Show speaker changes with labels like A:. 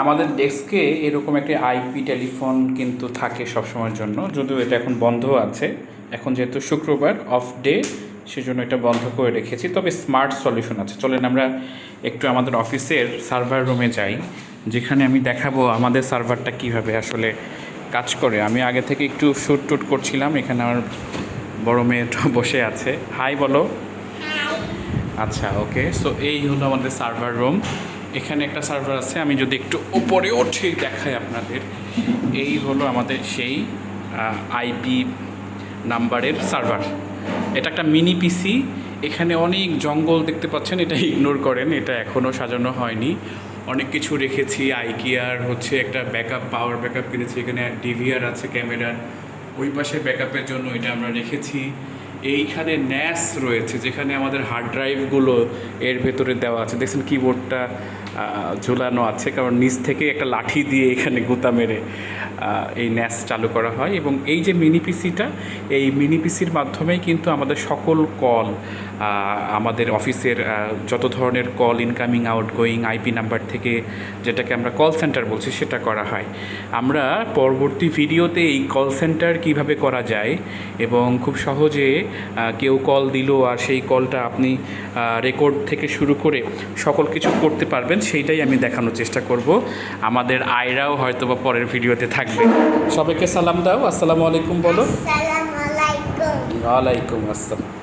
A: আমাদের ডেস্কে এরকম একটা আইপি টেলিফোন কিন্তু থাকে সবসময়ের জন্য, যদিও এটা এখন বন্ধ আছে। এখন যেহেতু শুক্রবার অফ ডে, সেজন্য এটা বন্ধ করে রেখেছি। তবে স্মার্ট সলিউশন আছে। চলেন আমরা একটু আমাদের অফিসের সার্ভার রুমে যাই, যেখানে আমি দেখাবো আমাদের সার্ভারটা কীভাবে আসলে কাজ করে। আমি আগে থেকে একটু শ্যুট টুট করছিলাম। এখানে আমার বড় মেয়েটা বসে আছে। হাই বলো। আচ্ছা, ওকে। সো এই হলো আমাদের সার্ভার রুম। এখানে একটা সার্ভার আছে। আমি যদি একটু উপরে উঠে দেখাই আপনাদের, এই হলো আমাদের সেই আইপি নাম্বারের সার্ভার। এটা একটা মিনি পিসি। এখানে অনেক জঙ্গল দেখতে পাচ্ছেন, এটা ইগনোর করেন, এটা এখনও সাজানো হয়নি। অনেক কিছু রেখেছি। আইকিয়ার হচ্ছে একটা ব্যাকআপ, পাওয়ার ব্যাকআপ কিনেছি। এখানে ডিভিআর আছে ক্যামেরার, ওই পাশে ব্যাকআপের জন্য এটা আমরা রেখেছি। এইখানে ন্যাস রয়েছে, যেখানে আমাদের হার্ড ড্রাইভগুলো এর ভেতরে দেওয়া আছে। দেখছেন কিবোর্ডটা ঝুলানো আছে, কারণ নিচ থেকে একটা লাঠি দিয়ে এখানে গুঁতা মেরে এই ন্যাস চালু করা হয়। এবং এই যে মিনি পিসিটা, এই মিনি পিসির মাধ্যমেই কিন্তু আমাদের সকল কল, আমাদের অফিসের যত ধরনের call incoming outgoing IP number থেকে, যেটাকে আমরা কল সেন্টার বলছি, সেটা করা হয়। আমরা পরবর্তী ভিডিওতে এই কল সেন্টার কীভাবে করা যায় এবং খুব সহজে কেউ কল দিল আর সেই কলটা আপনি রেকর্ড থেকে শুরু করে সকল কিছু করতে পারবেন, সেইটাই আমি দেখানোর চেষ্টা করব। আমাদের আয়রাও হয়তো বা পরের ভিডিওতে থাকবে। সবাইকে সালাম দাও, আসসালামু আলাইকুম বলো।
B: আসসালামু আলাইকুম।
A: ওয়ালাইকুম আসসালাম।